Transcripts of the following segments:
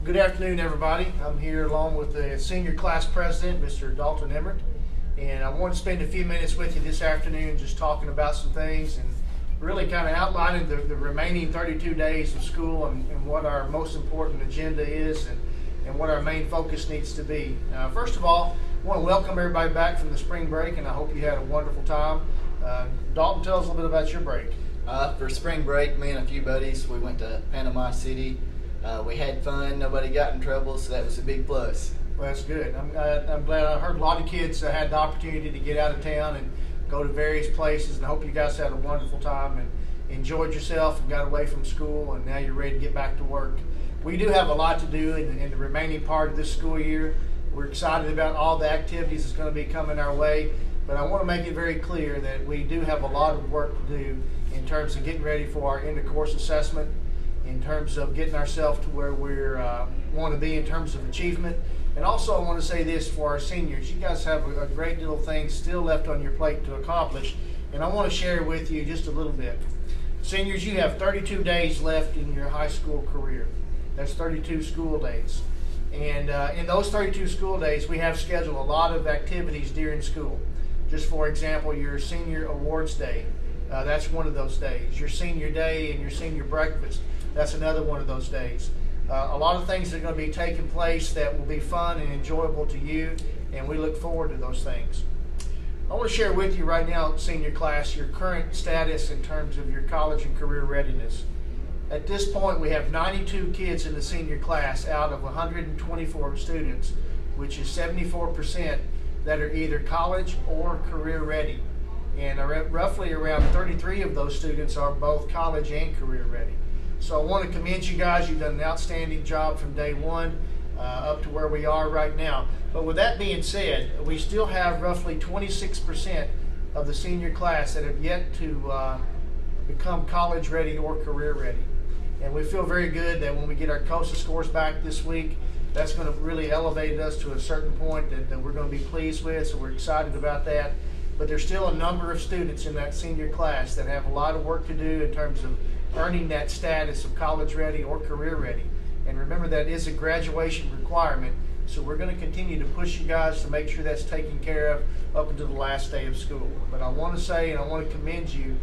Good afternoon, everybody. I'm here along with the senior class president, Mr. Dalton Emmert, and I want to spend a few minutes with you this afternoon just talking about some things and really kind of outlining the remaining 32 days of school and what our most important agenda is and what our main focus needs to be. First of all, I want to welcome everybody back from the spring break, and I hope you had a wonderful time. Dalton, tell us a little bit about your break. For spring break, me and a few buddies, we went to Panama City. We had fun, nobody got in trouble, so that was a big plus. Well, that's good. I'm glad. I heard a lot of kids had the opportunity to get out of town and go to various places, and I hope you guys had a wonderful time and enjoyed yourself and got away from school, and now you're ready to get back to work. We do have a lot to do in the remaining part of this school year. We're excited about all the activities that's going to be coming our way, but I want to make it very clear that we do have a lot of work to do in terms of getting ready for our end-of-course assessment, in terms of getting ourselves to where we want to be in terms of achievement. And also I want to say this for our seniors. You guys have a great deal of things still left on your plate to accomplish, and I want to share with you just a little bit. Seniors, you have 32 days left in your high school career. That's 32 school days. And in those 32 school days, we have scheduled a lot of activities during school. Just for example, your senior awards day, that's one of those days. Your senior day and your senior breakfast, that's another one of those days. A lot of things are going to be taking place that will be fun and enjoyable to you, and we look forward to those things. I want to share with you right now, senior class, your current status in terms of your college and career readiness. At this point, we have 92 kids in the senior class out of 124 students, which is 74% that are either college or career ready. And roughly around 33 of those students are both college and career ready. So I want to commend you guys. You've done an outstanding job from day one up to where we are right now. But with that being said, we still have roughly 26% of the senior class that have yet to become college ready or career ready. And we feel very good that when we get our COSA scores back this week, that's going to really elevate us to a certain point that we're going to be pleased with, so we're excited about that. But there's still a number of students in that senior class that have a lot of work to do in terms of earning that status of college ready or career ready. And remember, that is a graduation requirement, so we're going to continue to push you guys to make sure that's taken care of up until the last day of school. But I want to say, and I want to commend you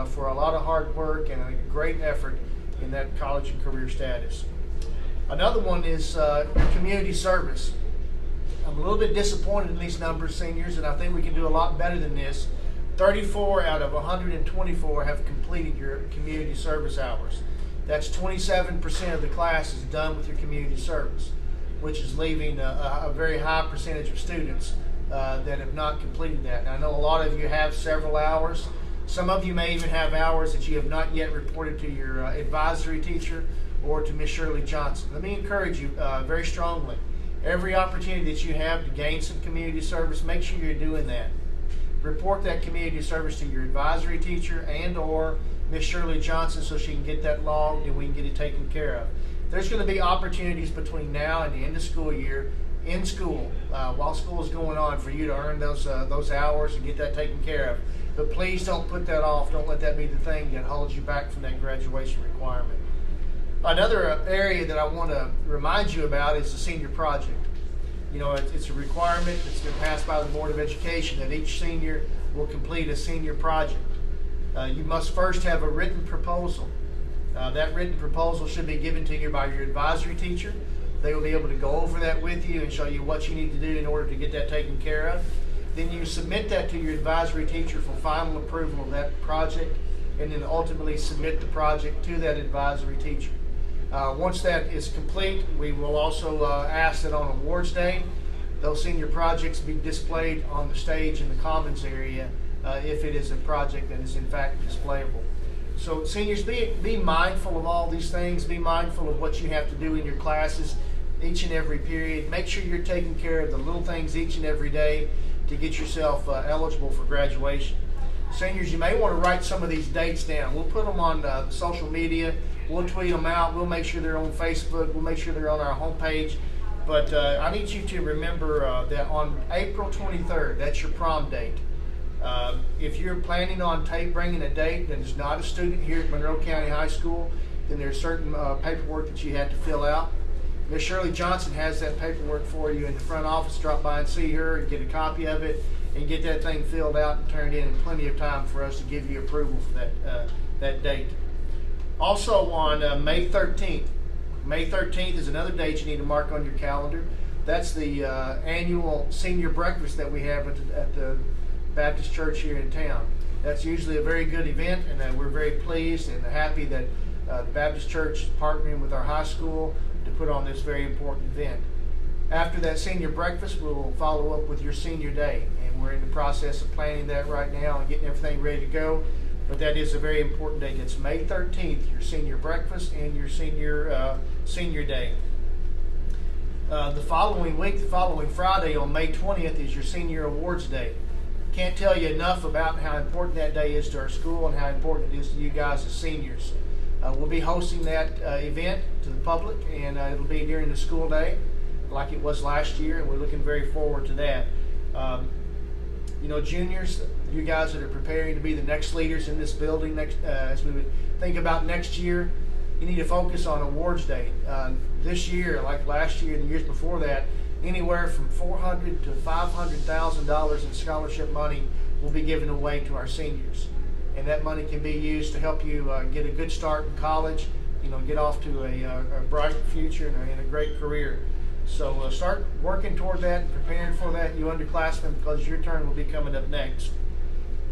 for a lot of hard work and a great effort in that college and career status. Another one is community service. I'm a little bit disappointed in these numbers, seniors, and I think we can do a lot better than this. 34 out of 124 have completed your community service hours. That's 27% of the class is done with your community service, which is leaving a very high percentage of students that have not completed that. And I know a lot of you have several hours. Some of you may even have hours that you have not yet reported to your advisory teacher or to Ms. Shirley Johnson. Let me encourage you very strongly. Every opportunity that you have to gain some community service, make sure you're doing that. Report that community service to your advisory teacher and or Ms. Shirley Johnson so she can get that logged and we can get it taken care of. There's going to be opportunities between now and the end of school year in school, while school is going on, for you to earn those hours and get that taken care of. But please don't put that off. Don't let that be the thing that holds you back from that graduation requirement. Another area that I want to remind you about is the senior project. You know, it's a requirement that's been passed by the Board of Education that each senior will complete a senior project. You must first have a written proposal. That written proposal should be given to you by your advisory teacher. They will be able to go over that with you and show you what you need to do in order to get that taken care of. Then you submit that to your advisory teacher for final approval of that project, and then ultimately submit the project to that advisory teacher. Once that is complete, we will also ask that on awards day, those senior projects be displayed on the stage in the commons area if it is a project that is in fact displayable. So seniors, be mindful of all these things. Be mindful of what you have to do in your classes each and every period. Make sure you're taking care of the little things each and every day to get yourself eligible for graduation. Seniors, you may want to write some of these dates down. We'll put them on social media. We'll tweet them out. We'll make sure they're on Facebook. We'll make sure they're on our homepage. But I need you to remember that on April 23rd, that's your prom date. If you're planning on bringing a date that is not a student here at Monroe County High School, then there's certain paperwork that you have to fill out. Miss Shirley Johnson has that paperwork for you in the front office. Drop by and see her and get a copy of it and get that thing filled out and turned in plenty of time for us to give you approval for that date. Also on May 13th. May 13th is another date you need to mark on your calendar. That's the annual senior breakfast that we have at the Baptist Church here in town. That's usually a very good event, and we're very pleased and happy that the Baptist Church is partnering with our high school to put on this very important event. After that senior breakfast, we'll follow up with your senior day, and we're in the process of planning that right now and getting everything ready to go. But that is a very important date. It's May 13th, your senior breakfast and your senior day. The following week, the following Friday on May 20th is your senior awards day. Can't tell you enough about how important that day is to our school and how important it is to you guys as seniors. We'll be hosting that event to the public, and it'll be during the school day like it was last year, and we're looking very forward to that. You know, juniors, you guys that are preparing to be the next leaders in this building, as we would think about next year, you need to focus on awards day. This year, like last year and the years before that, anywhere from $400,000 to $500,000 in scholarship money will be given away to our seniors. And that money can be used to help you get a good start in college, you know, get off to a bright future and a great career. So start working toward that, preparing for that, you underclassmen, because your turn will be coming up next.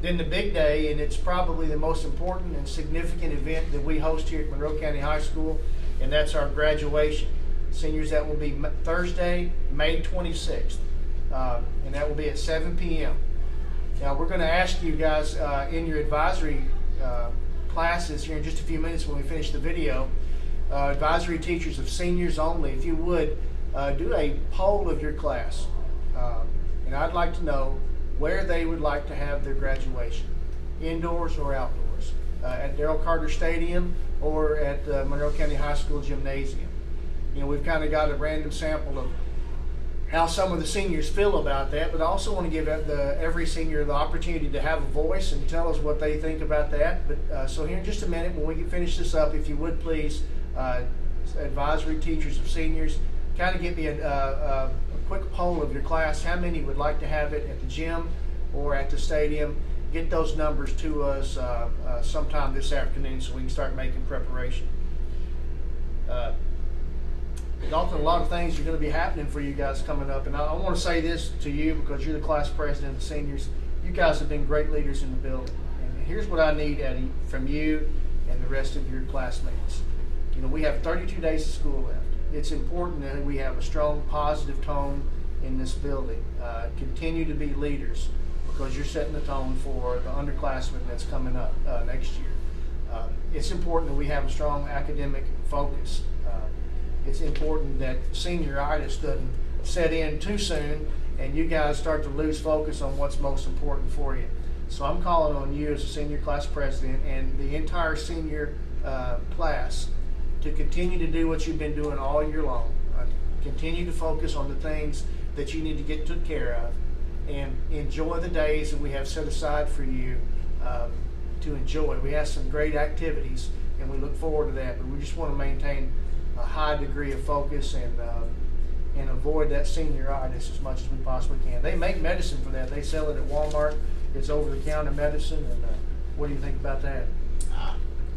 Then the big day, and it's probably the most important and significant event that we host here at Monroe County High School, and that's our graduation. Seniors, that will be Thursday, May 26th, and that will be at 7 p.m. Now, we're going to ask you guys in your advisory classes here in just a few minutes when we finish the video, advisory teachers of seniors only, if you would, do a poll of your class. And I'd like to know where they would like to have their graduation, indoors or outdoors, at Darrell Carter Stadium or at Monroe County High School Gymnasium. You know, we've kind of got a random sample of how some of the seniors feel about that, but I also want to give every senior the opportunity to have a voice and tell us what they think about that. But so here in just a minute, when we can finish this up, if you would please, advisory teachers of seniors, kind of give me a quick poll of your class. How many would like to have it at the gym or at the stadium? Get those numbers to us sometime this afternoon so we can start making preparation. Dalton, a lot of things are going to be happening for you guys coming up, and I want to say this to you because you're the class president of the seniors. You guys have been great leaders in the building, and here's what I need, Eddie, from you and the rest of your classmates. You know, we have 32 days of school left. It's important that we have a strong, positive tone in this building. Continue to be leaders because you're setting the tone for the underclassmen that's coming up next year. It's important that we have a strong academic focus. It's important that senioritis doesn't set in too soon and you guys start to lose focus on what's most important for you. So I'm calling on you as a senior class president and the entire senior class to continue to do what you've been doing all year long. Continue to focus on the things that you need to get took care of and enjoy the days that we have set aside for you to enjoy. We have some great activities and we look forward to that, but we just want to maintain a high degree of focus and avoid that senioritis as much as we possibly can. They make medicine for that. They sell it at Walmart. It's over-the-counter medicine, and what do you think about that?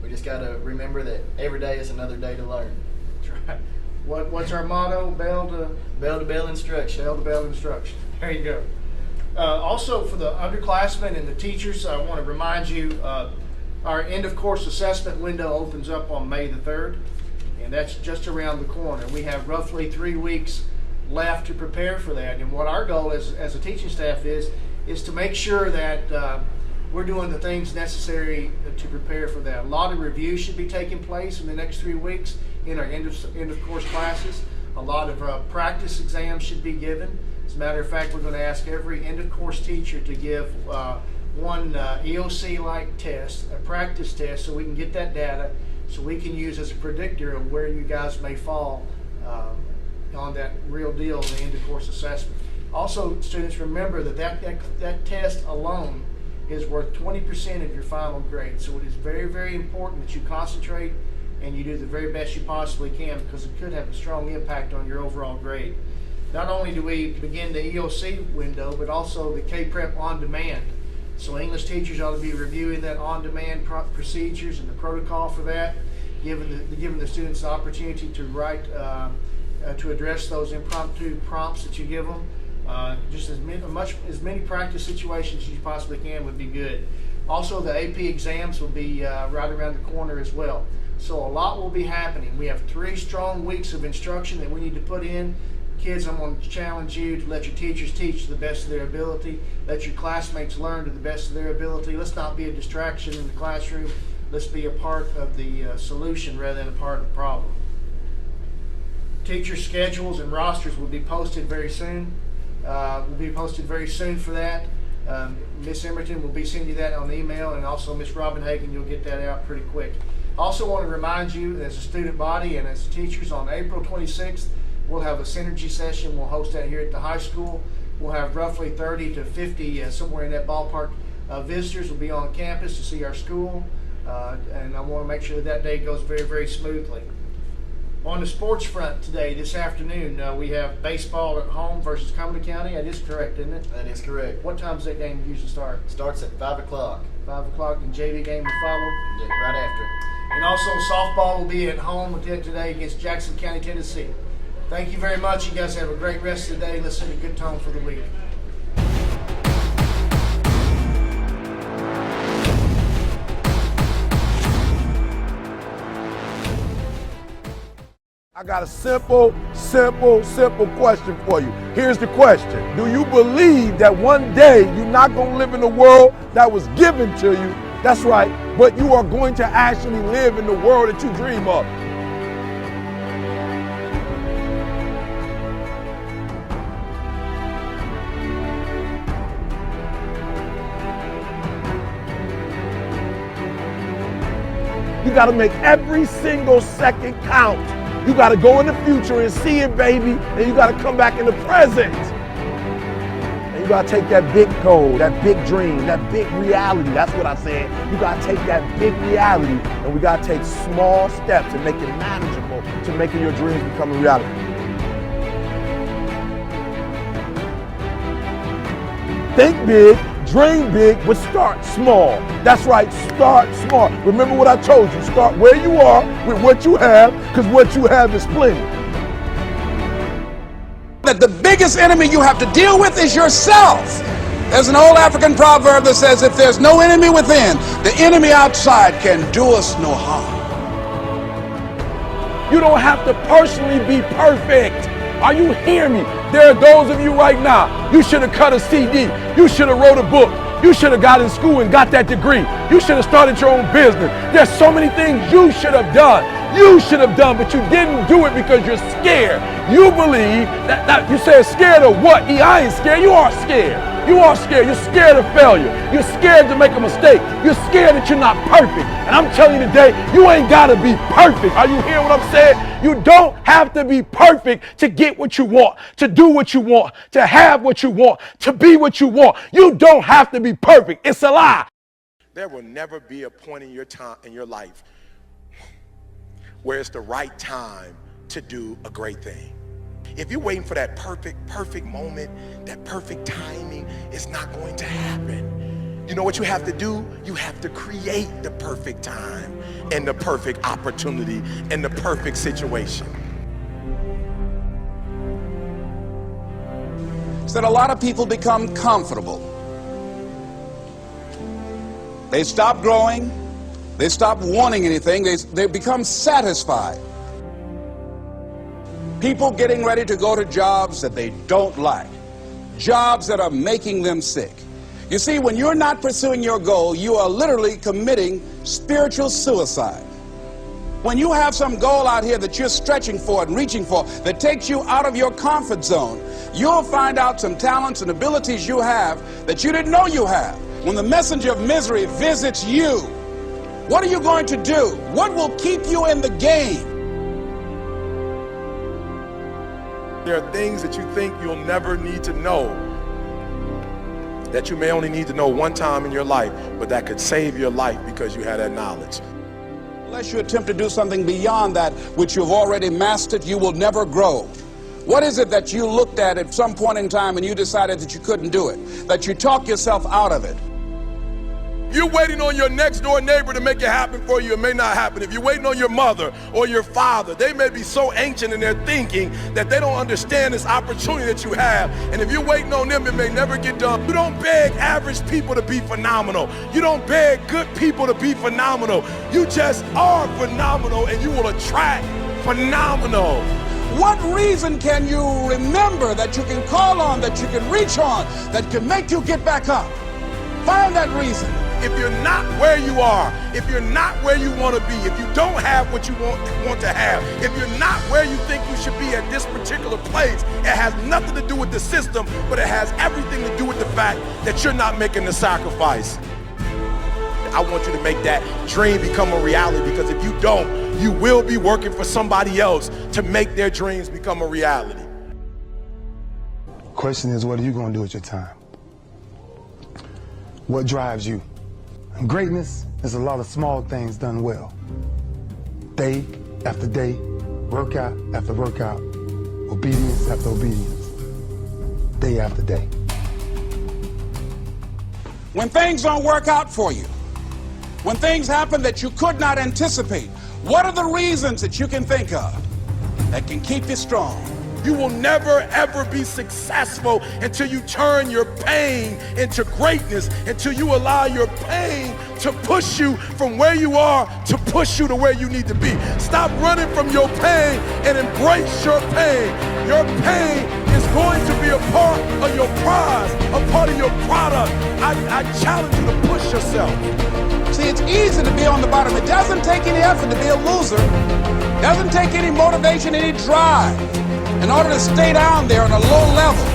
We just got to remember that every day is another day to learn. That's right. What's our motto? Bell to bell instruction. Bell to bell instruction. There you go. Also, for the underclassmen and the teachers, I want to remind you our end-of-course assessment window opens up on May the 3rd. And that's just around the corner. We have roughly 3 weeks left to prepare for that. And what our goal as a teaching staff is to make sure that we're doing the things necessary to prepare for that. A lot of reviews should be taking place in the next 3 weeks in our end of course classes. A lot of practice exams should be given. As a matter of fact, we're going to ask every end of course teacher to give one EOC-like test, a practice test, so we can get that data so we can use as a predictor of where you guys may fall on that real deal in the end of course assessment. Also, students, remember that test alone is worth 20% of your final grade. So it is very, very important that you concentrate and you do the very best you possibly can, because it could have a strong impact on your overall grade. Not only do we begin the EOC window, but also the K-Prep on demand. So English teachers ought to be reviewing that on-demand procedures and the protocol for that, giving the students the opportunity to write, to address those impromptu prompts that you give them. Just as many practice situations as you possibly can would be good. Also, the AP exams will be right around the corner as well. So a lot will be happening. We have 3 strong weeks of instruction that we need to put in. Kids, I'm going to challenge you to let your teachers teach to the best of their ability. Let your classmates learn to the best of their ability. Let's not be a distraction in the classroom. Let's be a part of the solution rather than a part of the problem. Teacher schedules and rosters will be posted very soon. For that. Miss Emerton will be sending you that on email, and also Miss Robin Hagan, you'll get that out pretty quick. Also want to remind you, as a student body and as teachers, on April 26th, we'll have a synergy session. We'll host that here at the high school. We'll have roughly 30 to 50, somewhere in that ballpark, visitors will be on campus to see our school, and I want to make sure that day goes very, very smoothly. On the sports front today, this afternoon, we have baseball at home versus Cumberland County. That is correct, isn't it? That is correct. What time does that game usually start? Starts at 5 o'clock. 5 o'clock, and JV game will follow? Yeah, right after. And also softball will be at home today against Jackson County, Tennessee. Thank you very much. You guys have a great rest of the day. Let's set a good tone for the week. I got a simple question for you. Here's the question. Do you believe that one day you're not going to live in the world that was given to you? That's right, but you are going to actually live in the world that you dream of. You got to make every single second count. You got to go in the future and see it, baby, and you got to come back in the present. And you got to take that big goal, that big dream, that big reality. That's what I said. You got to take that big reality, and we got to take small steps and make it manageable to making your dreams become a reality. Think big, dream big, but start small. That's right, start small. Remember what I told you, start where you are with what you have, because what you have is plenty. That the biggest enemy you have to deal with is yourself. There's an old African proverb that says, if there's no enemy within, the enemy outside can do us no harm. You don't have to personally be perfect. Are you hearing me? There are those of you right now, you should have cut a CD. You should have wrote a book. You should have got in school and got that degree. You should have started your own business. There's so many things you should have done. You should have done, but you didn't do it because you're scared. You believe that you said scared of what? I ain't scared. You are scared. You are scared. You're scared of failure. You're scared to make a mistake. You're scared that you're not perfect. And I'm telling you today, you ain't got to be perfect. Are you hearing what I'm saying? You don't have to be perfect to get what you want, to do what you want, to have what you want, to be what you want. You don't have to be perfect. It's a lie. There will never be a point in your time, in your life, where it's the right time to do a great thing. If you're waiting for that perfect moment, that perfect timing, it's not going to happen. You know what you have to do? You have to create the perfect time and the perfect opportunity and the perfect situation. Is that a lot of people become comfortable. They stop growing. They stop wanting anything. They become satisfied. People getting ready to go to jobs that they don't like, jobs that are making them sick. You see, when you're not pursuing your goal, you are literally committing spiritual suicide. When you have some goal out here that you're stretching for and reaching for that takes you out of your comfort zone, you'll find out some talents and abilities you have that you didn't know you have. When the messenger of misery visits you, what are you going to do? What will keep you in the game? There are things that you think you'll never need to know, that you may only need to know one time in your life, but that could save your life because you had that knowledge. Unless you attempt to do something beyond that which you've already mastered, you will never grow. What is it that you looked at some point in time and you decided that you couldn't do it, that you talked yourself out of it? You're waiting on your next door neighbor to make it happen for you. It may not happen. If you're waiting on your mother or your father, they may be so ancient in their thinking that they don't understand this opportunity that you have. And if you're waiting on them, it may never get done. You don't beg average people to be phenomenal. You don't beg good people to be phenomenal. You just are phenomenal, and you will attract phenomenal. What reason can you remember that you can call on, that you can reach on, that can make you get back up? Find that reason. If you're not where you are, if you're not where you want to be, if you don't have what you want to have, if you're not where you think you should be at this particular place, it has nothing to do with the system, but it has everything to do with the fact that you're not making the sacrifice. I want you to make that dream become a reality, because if you don't, you will be working for somebody else to make their dreams become a reality. Question is, what are you going to do with your time? What drives you? And greatness is a lot of small things done well. Day after day, workout after workout, obedience after obedience, day after day. When things don't work out for you, when things happen that you could not anticipate, what are the reasons that you can think of that can keep you strong? You will never, ever be successful until you turn your pain into greatness, until you allow your pain to push you from where you are to push you to where you need to be. Stop running from your pain and embrace your pain. Your pain is going to be a part of your prize, a part of your product. I challenge you to push yourself. See, it's easy to be on the bottom. It doesn't take any effort to be a loser. It doesn't take any motivation, any drive in order to stay down there on a low level.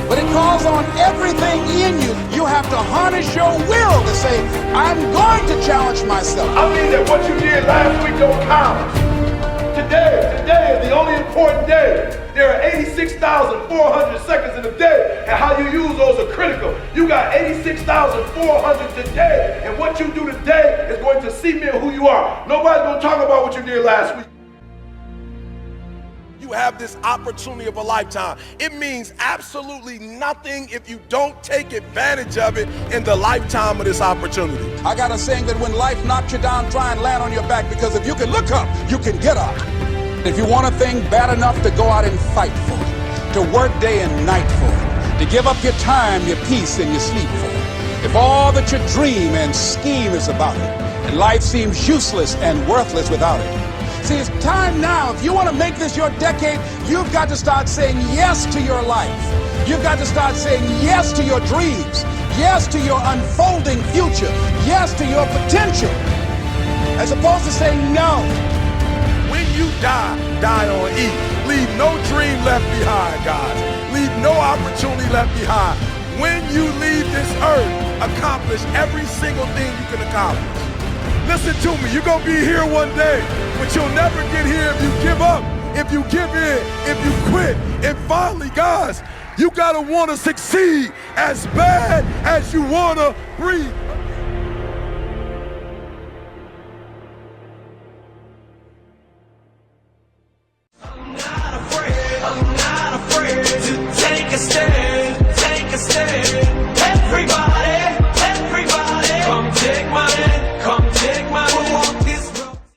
But it calls on everything in you. You have to harness your will to say, I'm going to challenge myself. I mean that what you did last week don't count. Today is the only important day. There are 86,400 seconds in a day, and how you use those are critical. You got 86,400 today, and what you do today is going to cement who you are. Nobody's going to talk about what you did last week. You have this opportunity of a lifetime. It means absolutely nothing if you don't take advantage of it in the lifetime of this opportunity. I got a saying that when life knocks you down, try and land on your back, because if you can look up, you can get up. If you want a thing bad enough to go out and fight for it, to work day and night for it, to give up your time, your peace, and your sleep for it, if all that you dream and scheme is about it, and life seems useless and worthless without it. See, it's time now. If you want to make this your decade, you've got to start saying yes to your life. You've got to start saying yes to your dreams, yes to your unfolding future, yes to your potential, as opposed to saying no. When you die on E. Leave no dream left behind, guys. Leave no opportunity left behind. When you leave this earth, accomplish every single thing you can accomplish. Listen to me, you're going to be here one day, but you'll never get here if you give up, if you give in, if you quit. And finally, guys, you got to want to succeed as bad as you want to breathe.